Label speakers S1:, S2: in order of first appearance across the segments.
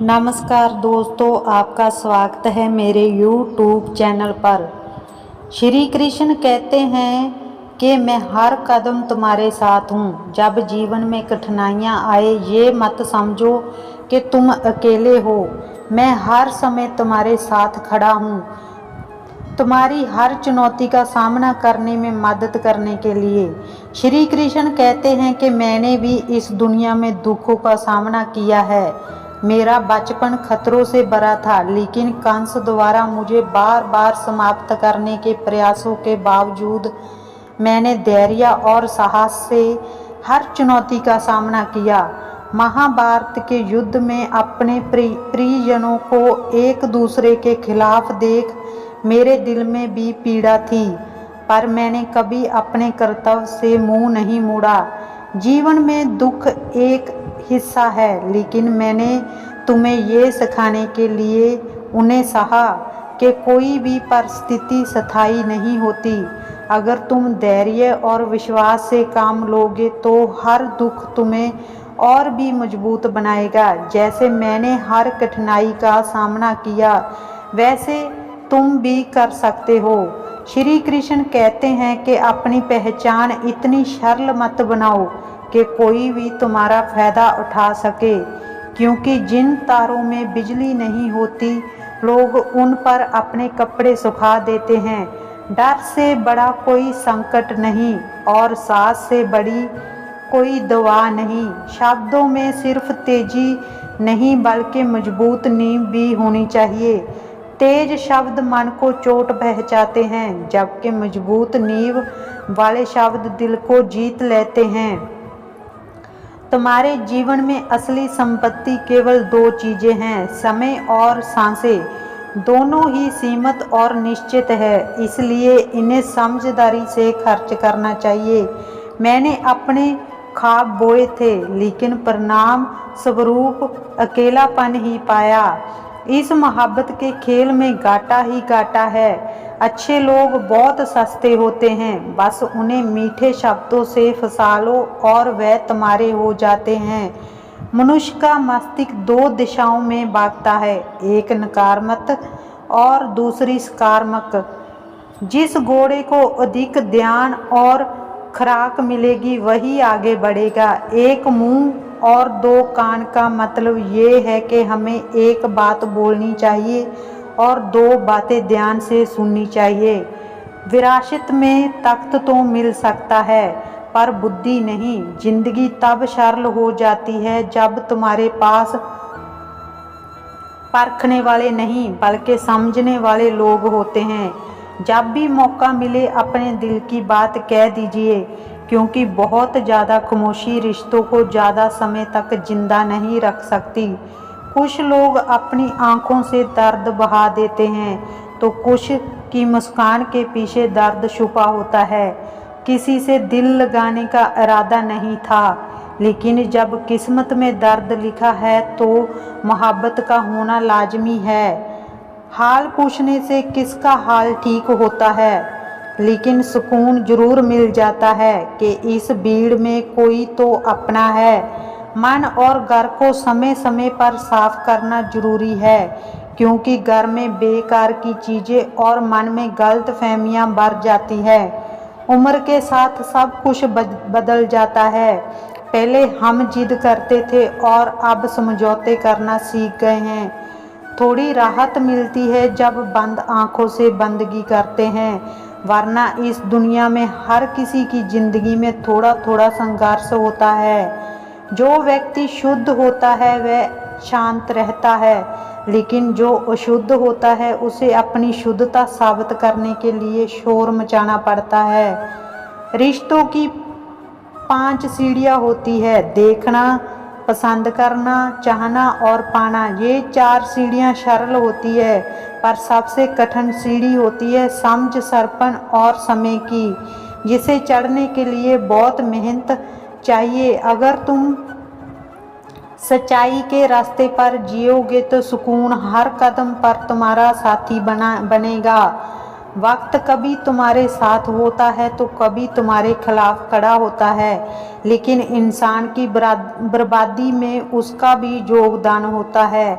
S1: नमस्कार दोस्तों, आपका स्वागत है मेरे YouTube चैनल पर। श्री कृष्ण कहते हैं कि मैं हर कदम तुम्हारे साथ हूँ। जब जीवन में कठिनाइयाँ आए ये मत समझो कि तुम अकेले हो। मैं हर समय तुम्हारे साथ खड़ा हूँ, तुम्हारी हर चुनौती का सामना करने में मदद करने के लिए। श्री कृष्ण कहते हैं कि मैंने भी इस दुनिया में दुखों का सामना किया है। मेरा बचपन खतरों से भरा था, लेकिन कंस द्वारा मुझे बार बार समाप्त करने के प्रयासों के बावजूद मैंने धैर्य और साहस से हर चुनौती का सामना किया। महाभारत के युद्ध में अपने प्रियजनों को एक दूसरे के खिलाफ देख मेरे दिल में भी पीड़ा थी, पर मैंने कभी अपने कर्तव्य से मुंह नहीं मोड़ा। जीवन में दुख एक हिस्सा है, लेकिन मैंने तुम्हें ये सिखाने के लिए उन्हें सहा कि कोई भी परिस्थिति स्थायी नहीं होती। अगर तुम धैर्य और विश्वास से काम लोगे तो हर दुख तुम्हें और भी मजबूत बनाएगा। जैसे मैंने हर कठिनाई का सामना किया, वैसे तुम भी कर सकते हो। श्री कृष्ण कहते हैं कि अपनी पहचान इतनी सरल मत बनाओ कि कोई भी तुम्हारा फायदा उठा सके, क्योंकि जिन तारों में बिजली नहीं होती लोग उन पर अपने कपड़े सुखा देते हैं। डर से बड़ा कोई संकट नहीं और साहस से बड़ी कोई दवा नहीं। शब्दों में सिर्फ तेजी नहीं बल्कि मजबूत नींव भी होनी चाहिए। तेज शब्द मन को चोट पहुंचाते हैं, जबकि मजबूत नींव वाले शब्द दिल को जीत लेते हैं। तुम्हारे जीवन में असली संपत्ति केवल दो चीजें हैं, समय और सांसें। दोनों ही सीमित और निश्चित है, इसलिए इन्हें समझदारी से खर्च करना चाहिए। मैंने अपने ख्वाब बोए थे, लेकिन परिणाम स्वरूप अकेलापन ही पाया। इस मोहब्बत के खेल में घाटा ही घाटा है। अच्छे लोग बहुत सस्ते होते हैं, बस उन्हें मीठे शब्दों से फंसा लो और वह तुम्हारे हो जाते हैं। मनुष्य का मस्तिष्क दो दिशाओं में भागता है, एक नकारात्मक और दूसरी सकारात्मक। जिस घोड़े को अधिक ध्यान और खुराक मिलेगी वही आगे बढ़ेगा। एक मुंह और दो कान का मतलब ये है कि हमें एक बात बोलनी चाहिए और दो बातें ध्यान से सुननी चाहिए। विरासत में तख्त तो मिल सकता है, पर बुद्धि नहीं। जिंदगी तब सरल हो जाती है जब तुम्हारे पास परखने वाले नहीं बल्कि समझने वाले लोग होते हैं। जब भी मौका मिले अपने दिल की बात कह दीजिए, क्योंकि बहुत ज़्यादा खामोशी रिश्तों को ज़्यादा समय तक जिंदा नहीं रख सकती। कुछ लोग अपनी आंखों से दर्द बहा देते हैं, तो कुछ की मुस्कान के पीछे दर्द छुपा होता है। किसी से दिल लगाने का इरादा नहीं था, लेकिन जब किस्मत में दर्द लिखा है तो मोहब्बत का होना लाजमी है। हाल पूछने से किसका हाल ठीक होता है, लेकिन सुकून जरूर मिल जाता है कि इस भीड़ में कोई तो अपना है। मन और घर को समय समय पर साफ करना जरूरी है, क्योंकि घर में बेकार की चीज़ें और मन में गलत फहमियाँ भर जाती है। उम्र के साथ सब कुछ बदल जाता है। पहले हम जिद करते थे और अब समझौते करना सीख गए हैं। थोड़ी राहत मिलती है जब बंद आंखों से बंदगी करते हैं, वरना इस दुनिया में हर किसी की जिंदगी में थोड़ा थोड़ा संघर्ष होता है। जो व्यक्ति शुद्ध होता है वह शांत रहता है, लेकिन जो अशुद्ध होता है उसे अपनी शुद्धता साबित करने के लिए शोर मचाना पड़ता है। रिश्तों की 5 सीढ़ियाँ होती है: देखना, पसंद करना, चाहना और पाना। ये 4 सीढ़ियाँ सरल होती है, पर सबसे कठिन सीढ़ी होती है समझ, सरपन और समय की, जिसे चढ़ने के लिए बहुत मेहनत चाहिए। अगर तुम सच्चाई के रास्ते पर जियोगे तो सुकून हर कदम पर तुम्हारा साथी बनेगा। वक्त कभी तुम्हारे साथ होता है तो कभी तुम्हारे खिलाफ खड़ा होता है, लेकिन इंसान की बर्बादी में उसका भी योगदान होता है।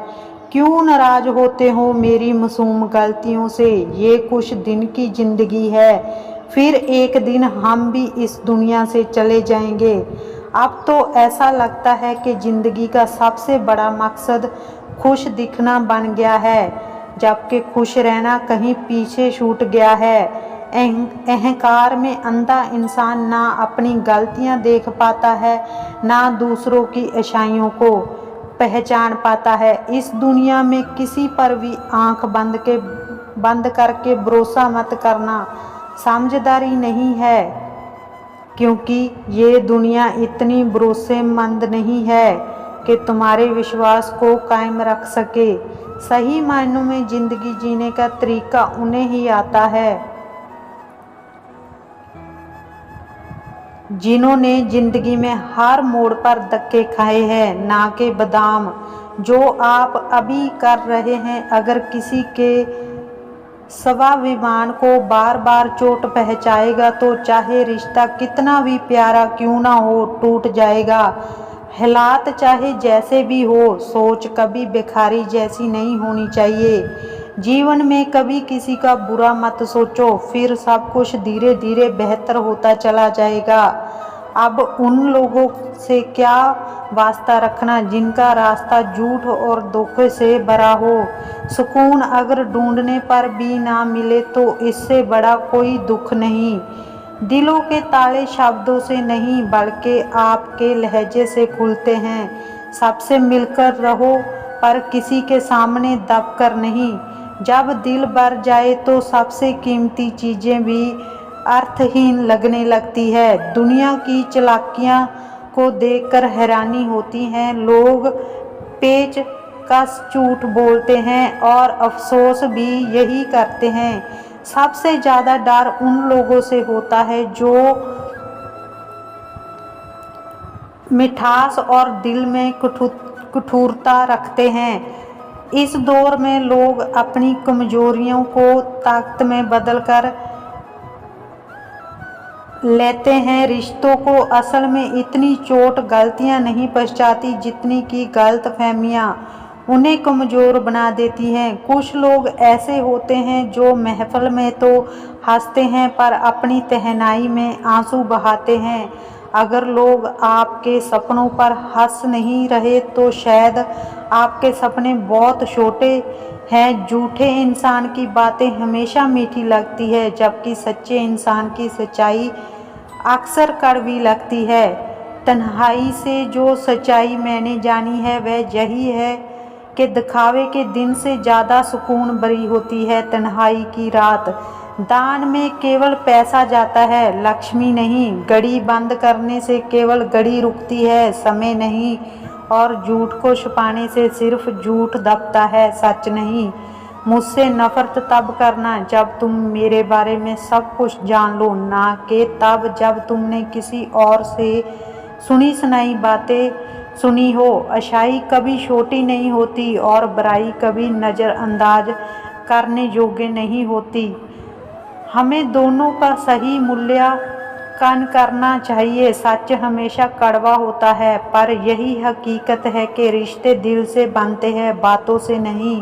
S1: क्यों नाराज होते हो मेरी मासूम गलतियों से? ये कुछ दिन की जिंदगी है, फिर एक दिन हम भी इस दुनिया से चले जाएंगे। अब तो ऐसा लगता है कि जिंदगी का सबसे बड़ा मकसद खुश दिखना बन गया है, जबकि खुश रहना कहीं पीछे छूट गया है। अहंकार में अंधा इंसान ना अपनी गलतियां देख पाता है, ना दूसरों की अच्छाइयों को पहचान पाता है। इस दुनिया में किसी पर भी आंख बंद करके भरोसा मत करना, समझदारी नहीं है, क्योंकि ये दुनिया इतनी भरोसेमंद नहीं है कि तुम्हारे विश्वास को कायम रख सके। सही मायनों में जिंदगी जीने का तरीका उन्हें ही आता है जिन्होंने जिंदगी में हर मोड़ पर धक्के खाए हैं, ना कि बादाम। जो आप अभी कर रहे हैं, अगर किसी के स्वाभिमान को बार बार चोट पहुंचाएगा तो चाहे रिश्ता कितना भी प्यारा क्यों ना हो, टूट जाएगा। हालात चाहे जैसे भी हो, सोच कभी भिखारी जैसी नहीं होनी चाहिए। जीवन में कभी किसी का बुरा मत सोचो, फिर सब कुछ धीरे धीरे बेहतर होता चला जाएगा। अब उन लोगों से क्या वास्ता रखना जिनका रास्ता झूठ और धोखे से भरा हो। सुकून अगर ढूंढने पर भी ना मिले तो इससे बड़ा कोई दुख नहीं। दिलों के ताले शब्दों से नहीं बल्कि आपके लहजे से खुलते हैं। सबसे मिलकर रहो, पर किसी के सामने दबकर नहीं। जब दिल भर जाए तो सबसे कीमती चीज़ें भी अर्थहीन लगने लगती है। दुनिया की चालाकियाँ को देखकर हैरानी होती है। लोग पेच कस झूठ बोलते हैं और अफसोस भी यही करते हैं। सबसे ज़्यादा डर उन लोगों से होता है जो मिठास और दिल में कठोरता रखते हैं। इस दौर में लोग अपनी कमजोरियों को ताकत में बदलकर लेते हैं। रिश्तों को असल में इतनी चोट गलतियां नहीं पहुंचाती जितनी कि गलतफहमियां उन्हें कमज़ोर बना देती हैं। कुछ लोग ऐसे होते हैं जो महफिल में तो हंसते हैं पर अपनी तन्हाई में आंसू बहाते हैं। अगर लोग आपके सपनों पर हंस नहीं रहे तो शायद आपके सपने बहुत छोटे हैं। झूठे इंसान की बातें हमेशा मीठी लगती है, जबकि सच्चे इंसान की सच्चाई अक्सर कड़वी लगती है। तन्हाई से जो सच्चाई मैंने जानी है वह यही है कि दिखावे के दिन से ज़्यादा सुकून भरी होती है तन्हाई की रात। दान में केवल पैसा जाता है, लक्ष्मी नहीं। घड़ी बंद करने से केवल घड़ी रुकती है, समय नहीं। और झूठ को छुपाने से सिर्फ झूठ दबता है, सच नहीं। मुझसे नफरत तब करना जब तुम मेरे बारे में सब कुछ जान लो, ना कि तब जब तुमने किसी और से सुनी सुनाई बातें सुनी हो। अच्छाई कभी छोटी नहीं होती और बुराई कभी नज़रअंदाज करने योग्य नहीं होती। हमें दोनों का सही मूल्यांकन करना चाहिए। सच हमेशा कड़वा होता है, पर यही हकीकत है कि रिश्ते दिल से बनते हैं, बातों से नहीं।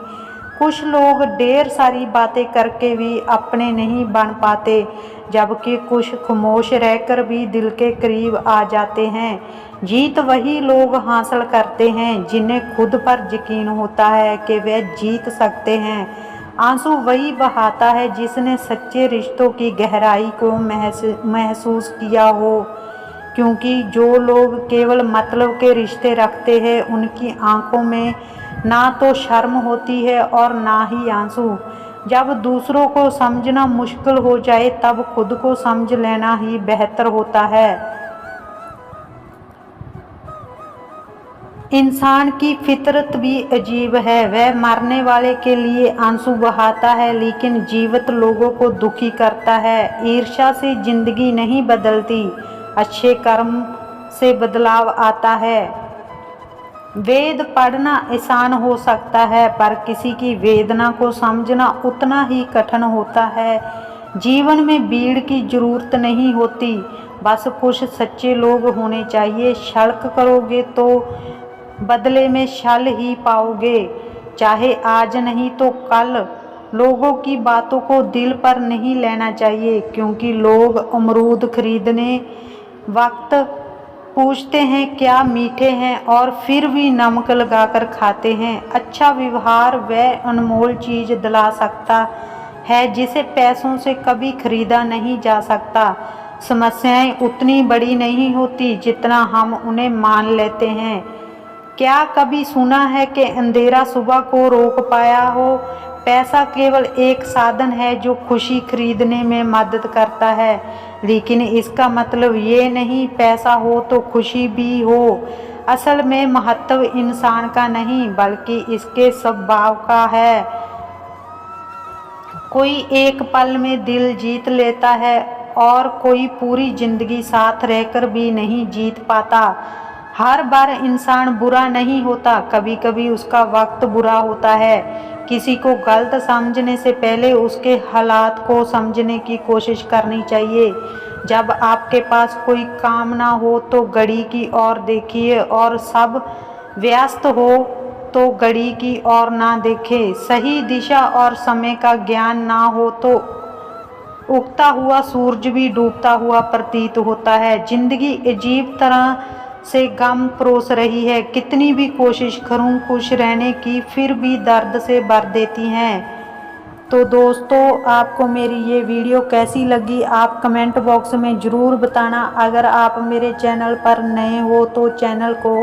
S1: कुछ लोग ढेर सारी बातें करके भी अपने नहीं बन पाते, जबकि कुछ खामोश रहकर भी दिल के करीब आ जाते हैं। जीत वही लोग हासिल करते हैं जिन्हें खुद पर यकीन होता है कि वे जीत सकते हैं। आंसू वही बहाता है जिसने सच्चे रिश्तों की गहराई को महसूस किया हो, क्योंकि जो लोग केवल मतलब के रिश्ते रखते हैं उनकी आंखों में ना तो शर्म होती है और ना ही आंसू। जब दूसरों को समझना मुश्किल हो जाए तब खुद को समझ लेना ही बेहतर होता है। इंसान की फितरत भी अजीब है। वह मरने वाले के लिए आंसू बहाता है, लेकिन जीवित लोगों को दुखी करता है। ईर्ष्या से जिंदगी नहीं बदलती, अच्छे कर्म से बदलाव आता है। वेद पढ़ना आसान हो सकता है, पर किसी की वेदना को समझना उतना ही कठिन होता है। जीवन में भीड़ की जरूरत नहीं होती, बस कुछ सच्चे लोग होने चाहिए। छल करोगे तो बदले में छल ही पाओगे, चाहे आज नहीं तो कल। लोगों की बातों को दिल पर नहीं लेना चाहिए, क्योंकि लोग अमरूद खरीदने वक्त पूछते हैं क्या मीठे हैं, और फिर भी नमक लगाकर खाते हैं। अच्छा व्यवहार वह अनमोल चीज़ दिला सकता है जिसे पैसों से कभी खरीदा नहीं जा सकता। समस्याएं उतनी बड़ी नहीं होती जितना हम उन्हें मान लेते हैं। क्या कभी सुना है कि अंधेरा सुबह को रोक पाया हो? पैसा केवल एक साधन है जो खुशी खरीदने में मदद करता है, लेकिन इसका मतलब ये नहीं पैसा हो तो खुशी भी हो। असल में महत्व इंसान का नहीं बल्कि इसके स्वभाव का है। कोई एक पल में दिल जीत लेता है और कोई पूरी जिंदगी साथ रहकर भी नहीं जीत पाता। हर बार इंसान बुरा नहीं होता, कभी कभी उसका वक्त बुरा होता है। किसी को गलत समझने से पहले उसके हालात को समझने की कोशिश करनी चाहिए। जब आपके पास कोई काम ना हो तो घड़ी की ओर देखिए, और सब व्यस्त हो तो घड़ी की ओर ना देखें। सही दिशा और समय का ज्ञान ना हो तो उगता हुआ सूरज भी डूबता हुआ प्रतीत होता है। जिंदगी अजीब तरह से गम परोस रही है, कितनी भी कोशिश करूं खुश रहने की फिर भी दर्द से भर देती हैं। तो दोस्तों, आपको मेरी ये वीडियो कैसी लगी आप कमेंट बॉक्स में ज़रूर बताना। अगर आप मेरे चैनल पर नए हो तो चैनल को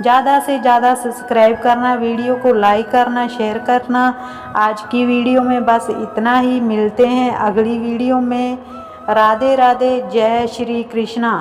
S1: ज़्यादा से ज़्यादा सब्सक्राइब करना, वीडियो को लाइक करना, शेयर करना। आज की वीडियो में बस इतना ही, मिलते हैं अगली वीडियो में। राधे राधे, जय श्री कृष्णा।